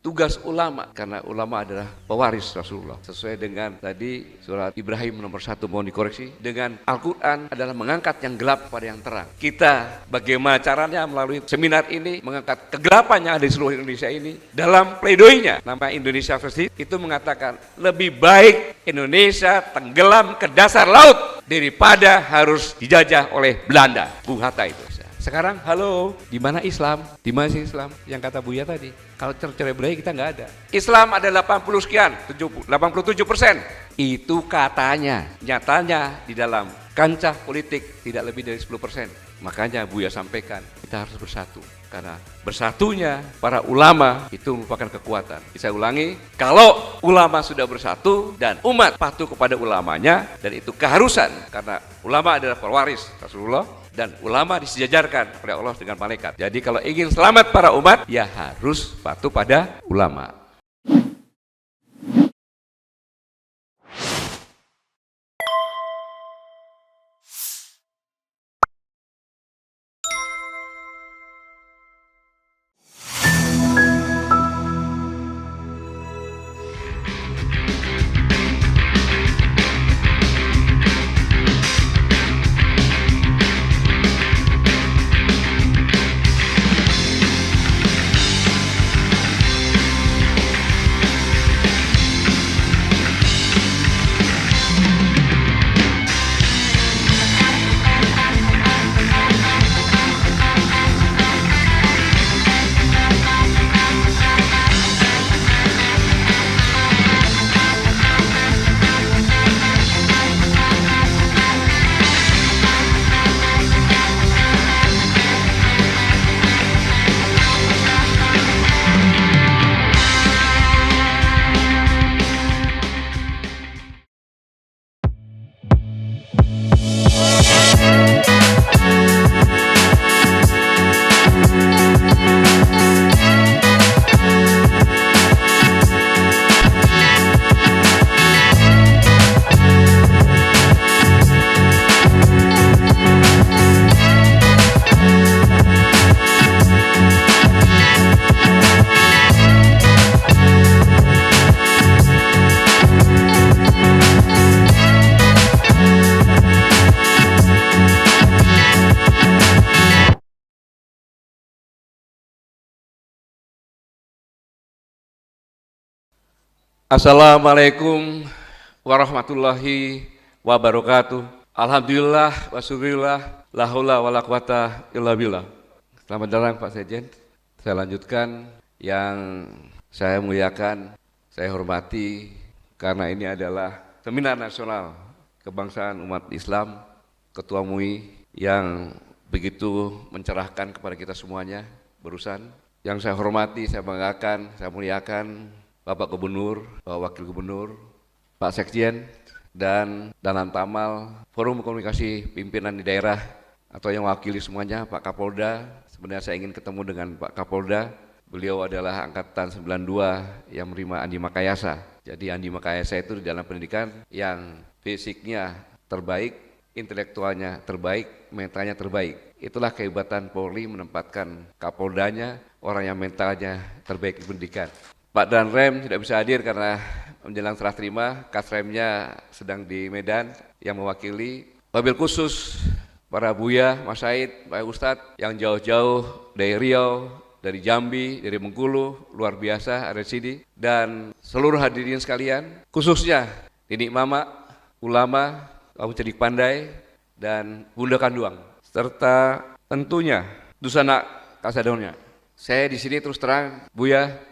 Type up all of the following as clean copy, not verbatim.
tugas ulama, karena ulama adalah pewaris Rasulullah. Sesuai dengan tadi surat Ibrahim nomor 1, mohon dikoreksi, dengan Al-Quran adalah mengangkat yang gelap pada yang terang. Kita bagaimana caranya melalui seminar ini mengangkat kegelapan yang ada di seluruh Indonesia ini. Dalam pleidoinya, nama Indonesia First itu mengatakan lebih baik Indonesia tenggelam ke dasar laut daripada harus dijajah oleh Belanda. Bung Hatta itu. Sekarang, halo, di mana Islam? Di mana sih Islam? Yang kata Buya tadi. Kalau cerai berai kita nggak ada. Islam ada 80 sekian, 87%. Itu katanya. Nyatanya di dalam kancah politik tidak lebih dari 10%. Makanya Buya sampaikan, kita harus bersatu. Karena bersatunya para ulama itu merupakan kekuatan. Saya ulangi, kalau ulama sudah bersatu dan umat patuh kepada ulamanya, dan itu keharusan karena ulama adalah pewaris Rasulullah, dan ulama disejajarkan oleh Allah dengan malaikat. Jadi kalau ingin selamat para umat, ya harus patuh pada ulama. Assalamualaikum warahmatullahi wabarakatuh. Alhamdulillah wa syukurillah, la haula wala quwata illa billah. Selamat datang Pak Sekjen. Saya lanjutkan yang saya muliakan, saya hormati, karena ini adalah Seminar Nasional Kebangsaan Umat Islam Ketua MUI yang begitu mencerahkan kepada kita semuanya barusan. Yang saya hormati, saya banggakan, saya muliakan Bapak Gubernur, Bapak Wakil Gubernur, Pak Sekjen, dan Danan Tamal, Forum Komunikasi Pimpinan di Daerah atau yang wakili semuanya, Pak Kapolda. Sebenarnya saya ingin ketemu dengan Pak Kapolda. Beliau adalah angkatan 92 yang menerima Andi Makayasa. Jadi Andi Makayasa itu di dalam pendidikan yang fisiknya terbaik, intelektualnya terbaik, mentalnya terbaik. Itulah kehebatan Polri menempatkan Kapoldanya, orang yang mentalnya terbaik di pendidikan. Pak Danrem tidak bisa hadir karena menjelang serah terima, Kasremnya sedang di Medan yang mewakili. Wabil khusus para Buya, Mas Said, Pak Ustadz yang jauh-jauh dari Riau, dari Jambi, dari Bengkulu, luar biasa ada di sini. Dan seluruh hadirin sekalian, khususnya Ninik Mama, ulama, kaum cerdik pandai, dan Bunda Kanduang, serta tentunya Dusana Kasadonnya. Saya di sini terus terang, Buya,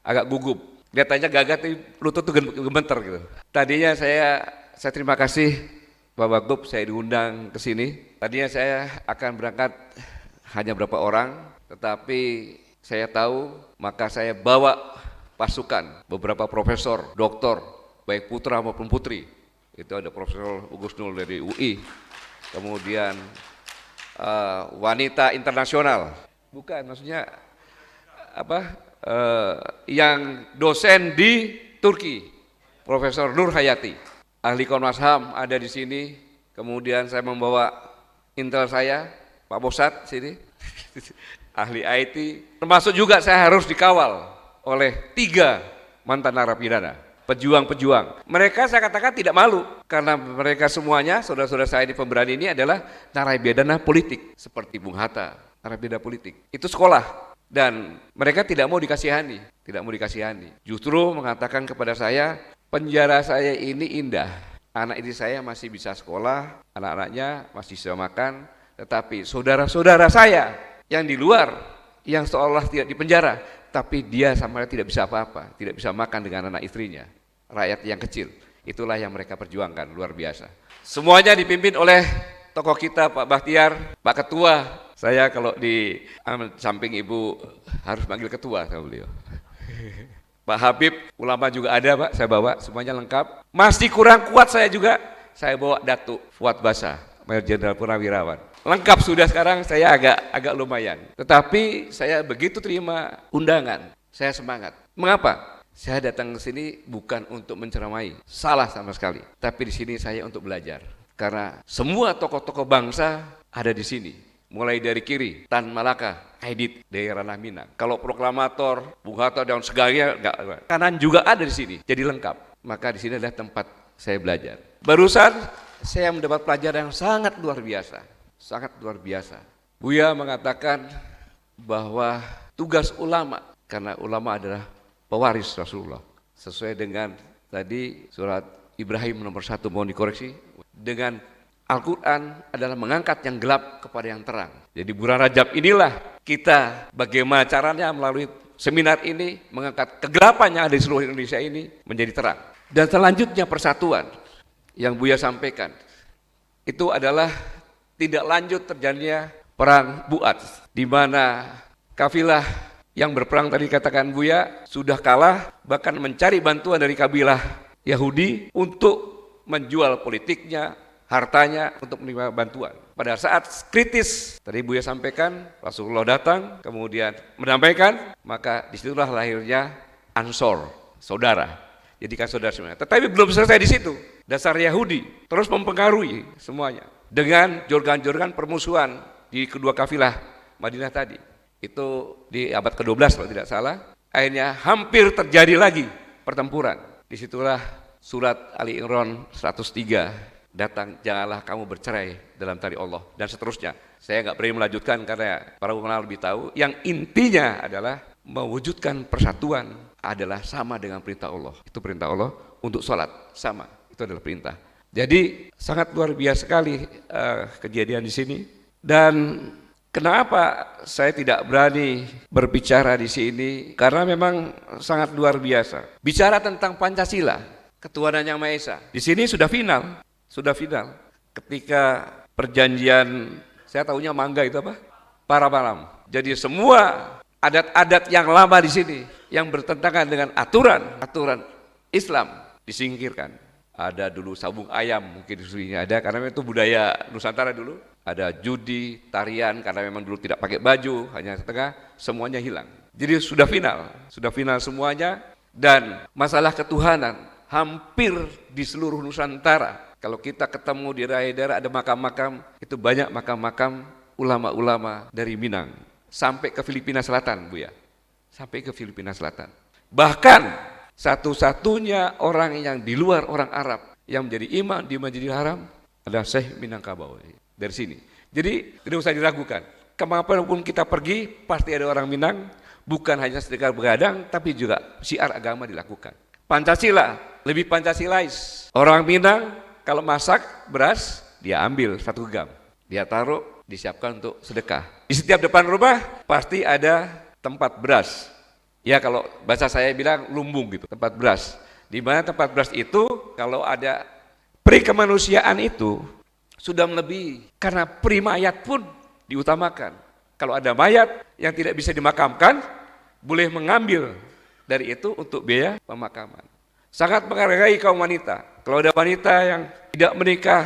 agak gugup. Lihat aja gagah tuh lutut tuh gemeter gitu. Tadinya saya terima kasih Pak Wagub, saya diundang ke sini. Tadinya saya akan berangkat hanya berapa orang, tetapi saya tahu maka saya bawa pasukan, beberapa profesor, doktor, baik putra maupun putri. Itu ada Profesor Ugus Nul dari UI. Kemudian wanita internasional. Bukan, maksudnya apa? Yang dosen di Turki, Profesor Nur Hayati, ahli Komnas HAM ada di sini. Kemudian saya membawa intel saya, Pak Bosat sini, ahli IT. Termasuk juga saya harus dikawal oleh 3 mantan narapidana, pejuang-pejuang. Mereka saya katakan tidak malu, karena mereka semuanya, saudara-saudara saya di pemberani ini adalah narapidana politik, seperti Bung Hatta, narapidana politik. Itu sekolah, dan mereka tidak mau dikasihani, Justru mengatakan kepada saya, penjara saya ini indah, anak istri saya masih bisa sekolah, anak-anaknya masih bisa makan, tetapi saudara-saudara saya yang di luar, yang seolah tidak di penjara, tapi dia sama tidak bisa apa-apa, tidak bisa makan dengan anak istrinya, rakyat yang kecil. Itulah yang mereka perjuangkan, luar biasa. Semuanya dipimpin oleh tokoh kita Pak Bahtiar, Pak Ketua. Saya kalau di samping Ibu harus panggil ketua sama beliau. Pak Habib, ulama juga ada Pak, saya bawa, semuanya lengkap. Masih kurang kuat saya juga, saya bawa Datuk Fuad Basa, Mayor Jenderal Purnawirawan. Lengkap sudah sekarang, saya agak lumayan. Tetapi saya begitu terima undangan, saya semangat. Mengapa? Saya datang ke sini bukan untuk menceramai, salah sama sekali. Tapi di sini saya untuk belajar. Karena semua tokoh-tokoh bangsa ada di sini. Mulai dari kiri, Tan Malaka, Aidit, daerah Ranah Minang. Kalau proklamator, Bung Hatta dan segalanya, enggak. Kanan juga ada di sini, jadi lengkap. Maka di sini adalah tempat saya belajar. Barusan saya mendapat pelajaran yang sangat luar biasa. Buya mengatakan bahwa tugas ulama, karena ulama adalah pewaris Rasulullah. Sesuai dengan tadi surat Ibrahim nomor 1, mohon dikoreksi. Dengan Al-Quran adalah mengangkat yang gelap kepada yang terang. Jadi bulan Rajab inilah kita bagaimana caranya melalui seminar ini mengangkat kegelapan yang ada di seluruh Indonesia ini menjadi terang. Dan selanjutnya persatuan yang Buya sampaikan itu adalah tidak lanjut terjadinya perang Bu'ats, di mana kafilah yang berperang tadi katakan Buya sudah kalah, bahkan mencari bantuan dari kabilah Yahudi untuk menjual politiknya, hartanya untuk menerima bantuan. Pada saat kritis, tadi Buya sampaikan, Rasulullah datang, kemudian menyampaikan, maka disitulah lahirnya Ansor, saudara. Jadikan saudara semuanya. Tetapi belum selesai di situ. Dasar Yahudi terus mempengaruhi semuanya dengan jorgan-jorgan permusuhan di kedua kafilah Madinah tadi. Itu di abad ke-12 kalau tidak salah. Akhirnya hampir terjadi lagi pertempuran. Disitulah surat Ali Imran 103 datang, janganlah kamu bercerai dalam tali Allah, dan seterusnya. Saya nggak berani melanjutkan karena para ulama lebih tahu. Yang intinya adalah mewujudkan persatuan adalah sama dengan perintah Allah. Itu perintah Allah untuk sholat, sama. Itu adalah perintah. Jadi sangat luar biasa sekali kejadian di sini. Dan kenapa saya tidak berani berbicara di sini? Karena memang sangat luar biasa. Bicara tentang Pancasila, ketuhanan yang Maha Esa. Di sini sudah final. Ketika perjanjian, saya tahunya Mangga itu apa? Para malam. Jadi semua adat-adat yang lama di sini yang bertentangan dengan aturan Islam disingkirkan. Ada dulu sabung ayam, mungkin di sini ada karena itu budaya Nusantara dulu. Ada judi, tarian karena memang dulu tidak pakai baju, hanya setengah, semuanya hilang. Jadi sudah final semuanya. Dan masalah ketuhanan hampir di seluruh Nusantara. Kalau kita ketemu di daerah-daerah ada makam-makam, itu banyak makam-makam ulama-ulama dari Minang. Sampai ke Filipina Selatan, Bu ya. Sampai ke Filipina Selatan. Bahkan satu-satunya orang yang di luar orang Arab yang menjadi imam di Masjidil Haram adalah Syekh Minangkabau dari sini. Jadi tidak usah diragukan. Kemanapun kita pergi pasti ada orang Minang, bukan hanya sedekah begadang, tapi juga syiar agama dilakukan. Pancasila, lebih Pancasilais. Orang Minang kalau masak beras, dia ambil 1 gam, dia taruh, disiapkan untuk sedekah. Di setiap depan rumah pasti ada tempat beras. Ya kalau bahasa saya bilang lumbung gitu, tempat beras. Di mana tempat beras itu kalau ada peri kemanusiaan itu sudah melebihi. Karena peri mayat pun diutamakan. Kalau ada mayat yang tidak bisa dimakamkan, boleh mengambil dari itu untuk biaya pemakaman. Sangat menghargai kaum wanita. Kalau ada wanita yang tidak menikah,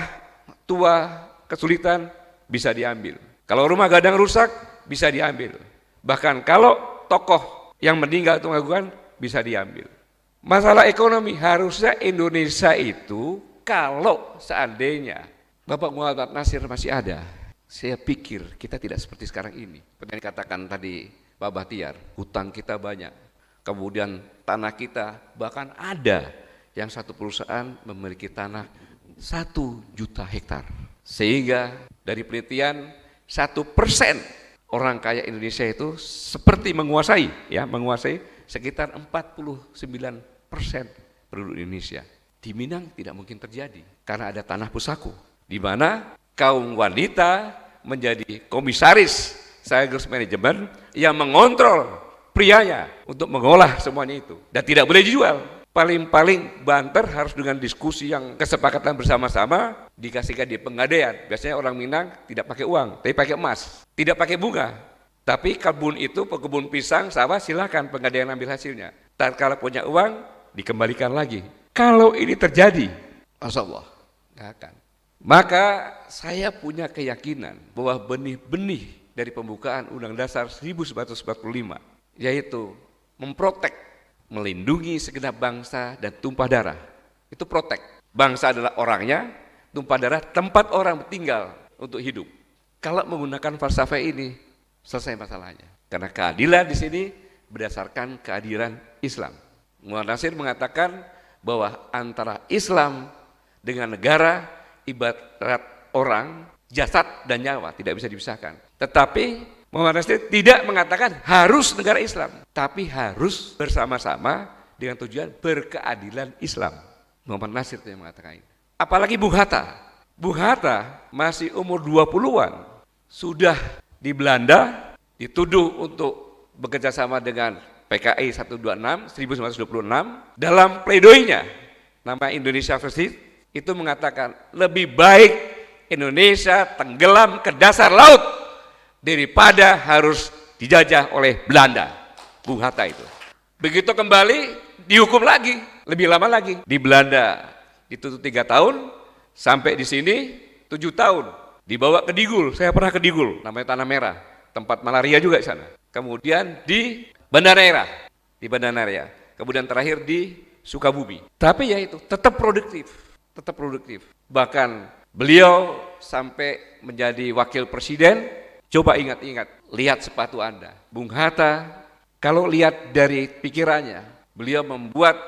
tua, kesulitan, bisa diambil. Kalau rumah gadang rusak, bisa diambil. Bahkan kalau tokoh yang meninggal itu melakukan, bisa diambil. Masalah ekonomi, harusnya Indonesia itu kalau seandainya Bapak Muhammad Nasir masih ada, saya pikir kita tidak seperti sekarang ini. Seperti yang dikatakan tadi Pak Bahtiar, hutang kita banyak. Kemudian tanah kita, bahkan ada yang satu perusahaan memiliki tanah 1 juta hektar. Sehingga dari penelitian 1% orang kaya Indonesia itu seperti menguasai sekitar 49% penduduk Indonesia. Di Minang tidak mungkin terjadi karena ada tanah pusako, di mana kaum wanita menjadi komisaris sekaligus manajemen yang mengontrol prianya untuk mengolah semuanya itu dan tidak boleh dijual. Paling-paling banter harus dengan diskusi yang kesepakatan bersama-sama dikasihkan di penggadaian. Biasanya orang Minang tidak pakai uang, tapi pakai emas, tidak pakai bunga. Tapi kebun itu, kebun pisang, sawah, silakan penggadaian ambil hasilnya. Tatkala punya uang, dikembalikan lagi. Kalau ini terjadi, Masya Allah, nggak akan. Maka saya punya keyakinan bahwa benih-benih dari pembukaan Undang Dasar 1945, yaitu memprotek, melindungi segenap bangsa dan tumpah darah. Itu protek. Bangsa adalah orangnya, tumpah darah tempat orang tinggal untuk hidup. Kalau menggunakan falsafah ini, selesai masalahnya. Karena keadilan di sini berdasarkan keadilan Islam. Muhammad Nasir mengatakan bahwa antara Islam dengan negara ibarat orang, jasad dan nyawa, tidak bisa dipisahkan. Tetapi Muhammad Nasir tidak mengatakan harus negara Islam, tapi harus bersama-sama dengan tujuan berkeadilan Islam. Muhammad Nasir itu yang mengatakan ini. Apalagi Bung Hatta. Bung Hatta masih umur 20-an, sudah di Belanda dituduh untuk bekerja sama dengan PKI 1926 dalam pledoinya nama Indonesia Versi itu mengatakan lebih baik Indonesia tenggelam ke dasar laut daripada harus dijajah oleh Belanda. Bung Hatta itu. Begitu kembali dihukum lagi, lebih lama lagi. Di Belanda dituntut 3 tahun, sampai di sini 7 tahun. Dibawa ke Digul, saya pernah ke Digul, namanya Tanah Merah, tempat malaria juga di sana. Kemudian di Banda Neira, kemudian terakhir di Sukabumi. Tapi ya itu tetap produktif. Bahkan beliau sampai menjadi wakil presiden. Coba ingat-ingat, lihat sepatu Anda. Bung Hatta, kalau lihat dari pikirannya, beliau membuat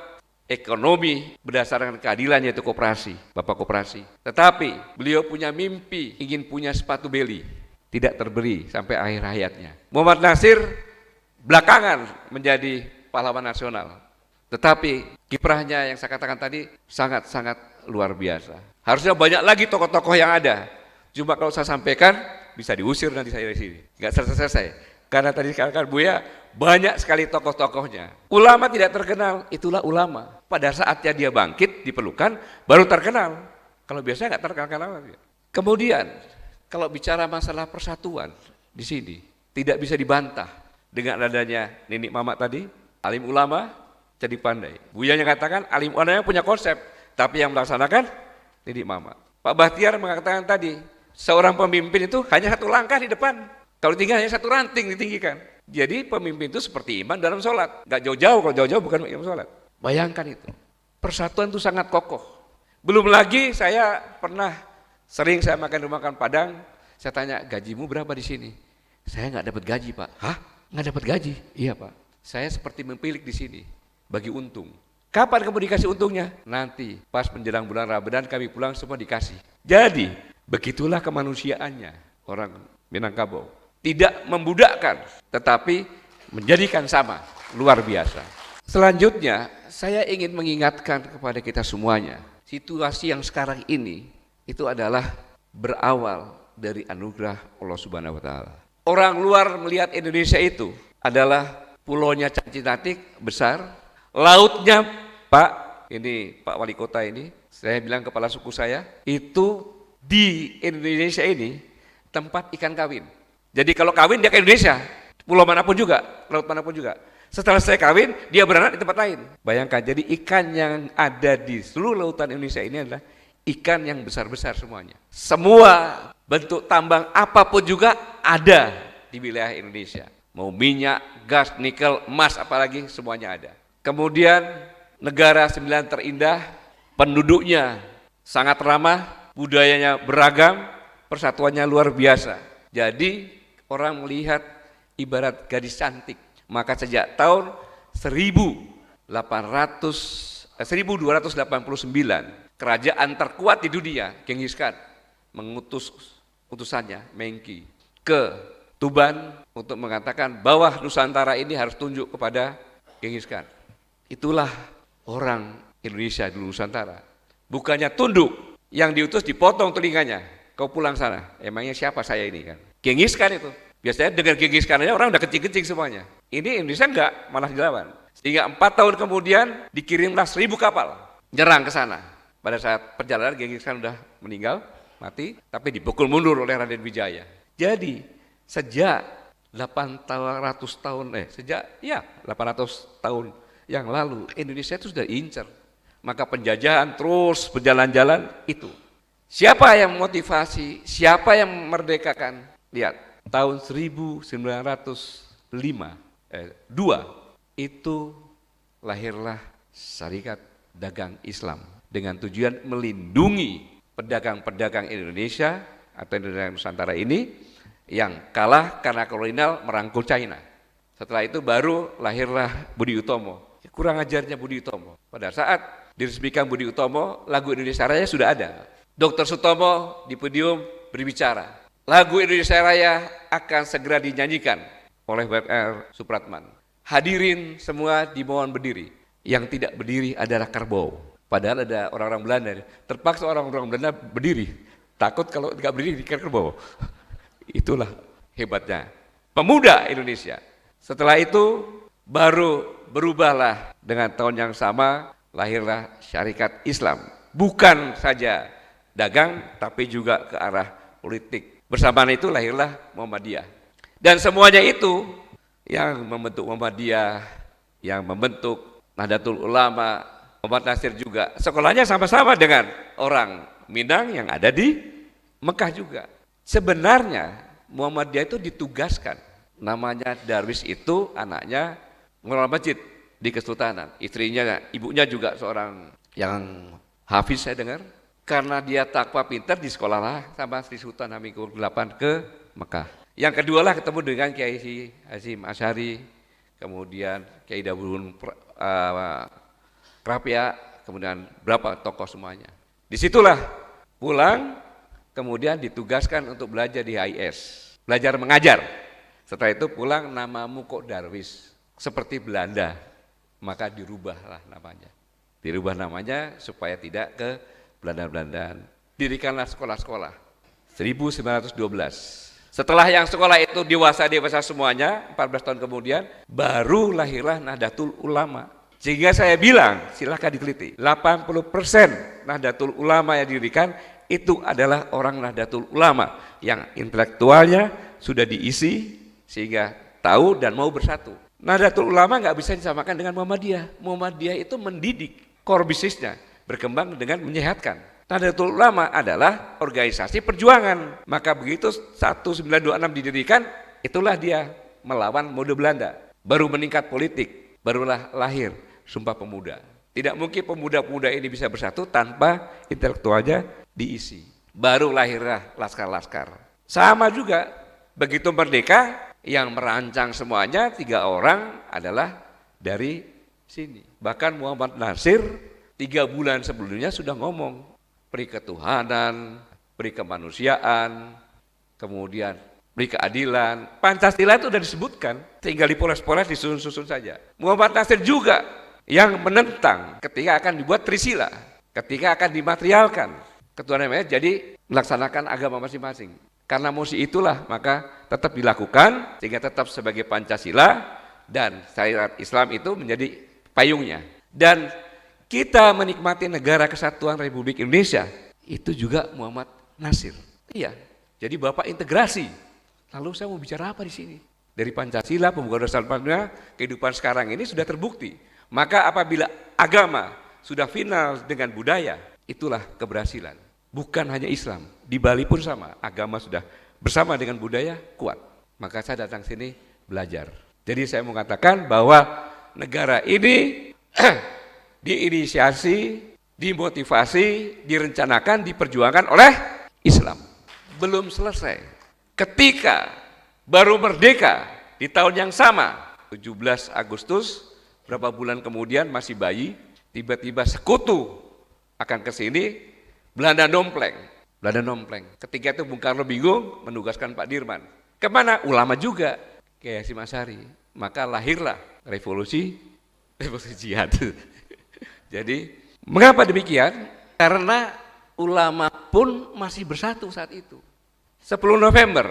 ekonomi berdasarkan keadilan, yaitu koperasi, bapak koperasi. Tetapi beliau punya mimpi, ingin punya sepatu beli, tidak terberi sampai akhir hayatnya. Muhammad Nasir belakangan menjadi pahlawan nasional. Tetapi kiprahnya yang saya katakan tadi sangat-sangat luar biasa. Harusnya banyak lagi tokoh-tokoh yang ada. Cuma kalau saya sampaikan bisa diusir nanti saya dari sini. Enggak selesai-selesai. Karena tadi dikatakan Buya banyak sekali tokoh-tokohnya. Ulama tidak terkenal, itulah ulama. Pada saatnya dia bangkit, diperlukan, baru terkenal. Kalau biasanya enggak terkenal. Kemudian kalau bicara masalah persatuan di sini tidak bisa dibantah. Dengan adanya Nenek Mamat tadi, alim ulama jadi pandai. Buya yang katakan alim ulama punya konsep, tapi yang melaksanakan Nenek Mamat. Pak Bahtiar mengatakan tadi, seorang pemimpin itu hanya 1 langkah di depan. Kalau tinggal hanya 1 ranting ditinggikan. Jadi pemimpin itu seperti imam dalam sholat. Gak jauh-jauh, kalau jauh-jauh bukan imam sholat. Bayangkan itu. Persatuan itu sangat kokoh. Belum lagi saya pernah sering saya makan Padang, saya tanya gajimu berapa di sini? Saya nggak dapat gaji Pak. Hah? Nggak dapat gaji? Iya Pak. Saya seperti mempilik di sini, bagi untung. Kapan kamu dikasih untungnya? Nanti pas menjelang bulan Ramadan kami pulang semua dikasih. Jadi begitulah kemanusiaannya orang Minangkabau. Tidak membudakkan, tetapi menjadikan sama, luar biasa. Selanjutnya saya ingin mengingatkan kepada kita semuanya, situasi yang sekarang ini itu adalah berawal dari anugerah Allah Subhanahu wa taala. Orang luar melihat Indonesia itu adalah pulaunya cantik besar, lautnya Pak, ini Pak Wali Kota ini, saya bilang kepala suku saya, itu di Indonesia ini tempat ikan kawin. Jadi kalau kawin dia ke Indonesia, pulau manapun juga, laut manapun juga. Setelah saya kawin, dia beranak di tempat lain. Bayangkan, jadi ikan yang ada di seluruh lautan Indonesia ini adalah ikan yang besar-besar semuanya. Semua bentuk tambang apapun juga ada di wilayah Indonesia. Mau minyak, gas, nikel, emas, apalagi semuanya ada. Kemudian negara 9 terindah, penduduknya sangat ramah, budayanya beragam, persatuannya luar biasa. Jadi orang melihat ibarat gadis cantik. Maka sejak tahun 1289, kerajaan terkuat di dunia, Genghis Khan, mengutus utusannya, Mengki, ke Tuban untuk mengatakan bahwa Nusantara ini harus tunduk kepada Genghis Khan. Itulah orang Indonesia di Nusantara. Bukannya tunduk, yang diutus dipotong telinganya. Kau pulang sana, emangnya siapa saya ini kan? Genghis Khan itu. Biasanya dengan Genghis Khan aja orang udah kencing-kencing semuanya. Ini Indonesia enggak, malah dilawan. Sehingga 4 tahun kemudian dikirimlah 1000 kapal nyerang ke sana. Pada saat perjalanan Genghis Khan udah meninggal, mati, tapi dipukul mundur oleh Raden Wijaya. Jadi sejak 800 tahun yang lalu Indonesia itu sudah incer. Maka penjajahan terus berjalan-jalan itu. Siapa yang memotivasi, siapa yang memerdekakan? Lihat, tahun 1902 itu lahirlah Syarikat Dagang Islam dengan tujuan melindungi pedagang-pedagang Indonesia atau Indonesia Nusantara ini yang kalah karena kolonial merangkul China. Setelah itu baru lahirlah Budi Utomo. Kurang ajarnya Budi Utomo. Pada saat diresmikan Budi Utomo, lagu Indonesia Raya sudah ada. Dr. Sutomo di podium berbicara, lagu Indonesia Raya akan segera dinyanyikan oleh W.R. Supratman. Hadirin semua dimohon berdiri. Yang tidak berdiri adalah kerbau. Padahal ada orang-orang Belanda, terpaksa orang-orang Belanda berdiri. Takut kalau tidak berdiri di kerbau. Itulah hebatnya pemuda Indonesia. Setelah itu baru berubahlah dengan tahun yang sama lahirlah Syarikat Islam. Bukan saja dagang tapi juga ke arah politik. Bersamaan itu lahirlah Muhammadiyah. Dan semuanya itu yang membentuk Muhammadiyah, yang membentuk Nahdlatul Ulama, Muhammad Nasir juga. Sekolahnya sama-sama dengan orang Minang yang ada di Mekah juga. Sebenarnya Muhammadiyah itu ditugaskan. Namanya Darwis itu anaknya mengelola masjid di Kesultanan. Istrinya, ibunya juga seorang yang hafiz saya dengar. Karena dia takwa pintar di sekolahlah sama Sri Sultan Hamengkubuwono VIII ke Mekah. Yang kedua lah ketemu dengan Kiai Hasyim Asy'ari, kemudian Kiai Daburun Krapia, kemudian berapa tokoh semuanya. Disitulah pulang, kemudian ditugaskan untuk belajar di HIS, belajar mengajar. Setelah itu pulang namamu kok Darwis, seperti Belanda, maka dirubahlah namanya. Dirubah namanya supaya tidak ke Belanda-Belandaan. Dirikanlah sekolah-sekolah 1912. Setelah yang sekolah itu dewasa semuanya, 14 tahun kemudian baru lahirlah Nahdlatul Ulama. Sehingga saya bilang, silahkan diteliti, 80% Nahdlatul Ulama yang didirikan itu adalah orang Nahdlatul Ulama yang intelektualnya sudah diisi sehingga tahu dan mau bersatu. Nahdlatul Ulama nggak bisa disamakan dengan Muhammadiyah. Muhammadiyah itu mendidik, core bisnisnya berkembang dengan menyehatkan. Nahdlatul Ulama adalah organisasi perjuangan. Maka begitu 1926 didirikan, itulah dia melawan mode Belanda. Baru meningkat politik, barulah lahir Sumpah Pemuda. Tidak mungkin pemuda-pemuda ini bisa bersatu tanpa intelektualnya diisi. Baru lahirlah laskar-laskar. Sama juga, begitu merdeka, yang merancang semuanya 3 orang adalah dari sini. Bahkan Muhammad Nasir 3 bulan sebelumnya sudah ngomong peri ketuhanan, peri kemanusiaan, kemudian peri keadilan. Pancasila itu sudah disebutkan, tinggal dipoles-poles, disusun-susun saja. Muhammad Nasir juga yang menentang ketika akan dibuat Trisila, ketika akan dimaterialkan ketuhanan jadi melaksanakan agama masing-masing. Karena musik itulah maka tetap dilakukan sehingga tetap sebagai Pancasila dan syariat Islam itu menjadi payungnya. Dan kita menikmati negara kesatuan Republik Indonesia itu juga Muhammad Nasir. Iya, jadi Bapak integrasi. Lalu saya mau bicara apa di sini? Dari Pancasila, pembukaan dasar Pancasila, kehidupan sekarang ini sudah terbukti. Maka apabila agama sudah final dengan budaya, itulah keberhasilan. Bukan hanya Islam, di Bali pun sama, agama sudah bersama dengan budaya kuat. Maka saya datang sini belajar. Jadi saya mau katakan bahwa negara ini diinisiasi, dimotivasi, direncanakan, diperjuangkan oleh Islam. Belum selesai. Ketika baru merdeka di tahun yang sama, 17 Agustus berapa bulan kemudian masih bayi, tiba-tiba sekutu akan ke sini, Belanda nompleng. Ketika itu Bung Karno bingung menugaskan Pak Dirman. Kemana? Ulama juga, kayak Hasyim Asy'ari. Maka lahirlah revolusi jihad. Jadi, mengapa demikian? Karena ulama pun masih bersatu saat itu. 10 November,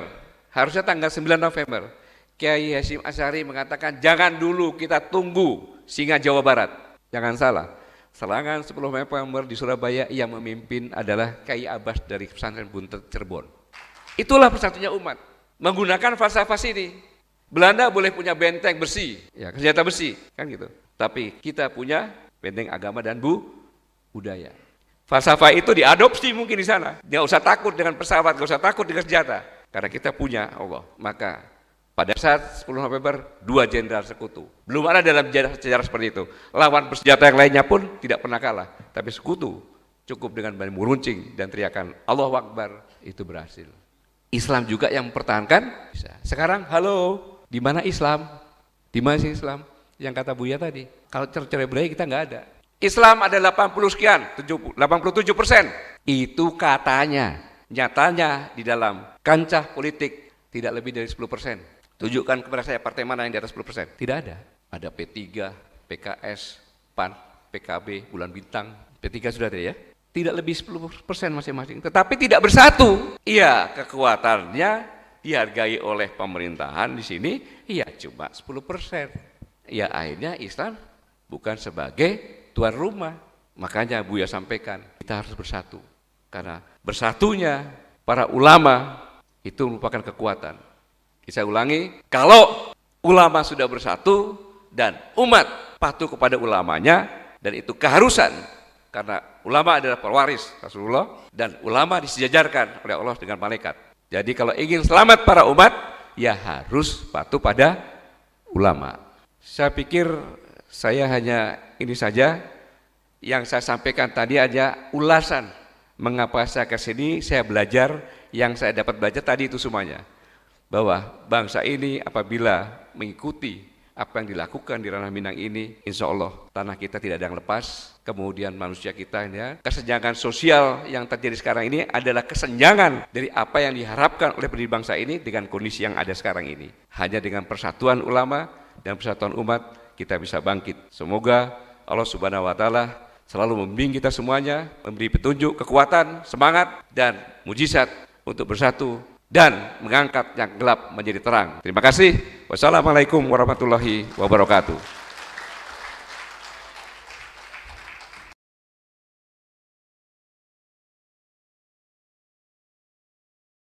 harusnya tanggal 9 November, Kiai Hasyim Asy'ari mengatakan jangan dulu, kita tunggu singa Jawa Barat. Jangan salah. Serangan 10 November di Surabaya yang memimpin adalah Kiai Abbas dari pesantren Buntet Cirebon. Itulah persatunya umat, menggunakan falsafah ini. Belanda boleh punya benteng besi, ya senjata besi, kan gitu. Tapi kita punya benteng agama dan budaya. Falsafah itu diadopsi mungkin di sana. Nggak usah takut dengan pesawat, nggak usah takut dengan senjata, karena kita punya Allah. Maka pada saat 10 November, 2 jenderal sekutu. Belum ada dalam sejarah seperti itu. Lawan bersenjata yang lainnya pun tidak pernah kalah. Tapi sekutu cukup dengan meruncing dan teriakan Allahu Akbar, itu berhasil. Islam juga yang mempertahankan. Sekarang, halo, di mana Islam? Di mana sih Islam? Yang kata Buya tadi. Kalau cerai berai kita nggak ada. Islam ada 80 sekian, 87%. Itu katanya. Nyatanya di dalam kancah politik tidak lebih dari 10%. Tunjukkan kepada saya partai mana yang di atas 10%. Tidak ada. Ada P3, PKS, PAN, PKB, Bulan Bintang. P3 sudah ada ya. Tidak lebih 10% masing-masing. Tetapi tidak bersatu. Iya, kekuatannya dihargai oleh pemerintahan di sini. Iya, cuma 10%. Ya akhirnya Islam bukan sebagai tuan rumah. Makanya Buya sampaikan, kita harus bersatu. Karena bersatunya para ulama itu merupakan kekuatan. Saya ulangi, kalau ulama sudah bersatu dan umat patuh kepada ulamanya, dan itu keharusan, karena ulama adalah pewaris Rasulullah, dan ulama disejajarkan oleh Allah dengan malaikat. Jadi kalau ingin selamat para umat, ya harus patuh pada ulama. Saya pikir saya hanya ini saja yang saya sampaikan tadi, aja ulasan mengapa saya ke sini, saya belajar, yang saya dapat belajar tadi itu semuanya. Bahwa bangsa ini apabila mengikuti apa yang dilakukan di ranah Minang ini, insya Allah tanah kita tidak ada yang lepas. Kemudian manusia kita, ya, kesenjangan sosial yang terjadi sekarang ini adalah kesenjangan dari apa yang diharapkan oleh pendiri bangsa ini dengan kondisi yang ada sekarang ini. Hanya dengan persatuan ulama dan persatuan umat kita bisa bangkit. Semoga Allah Subhanahu wa Ta'ala selalu membimbing kita semuanya, memberi petunjuk, kekuatan, semangat, dan mujizat untuk bersatu dan mengangkat yang gelap menjadi terang. Terima kasih. Wassalamualaikum warahmatullahi wabarakatuh.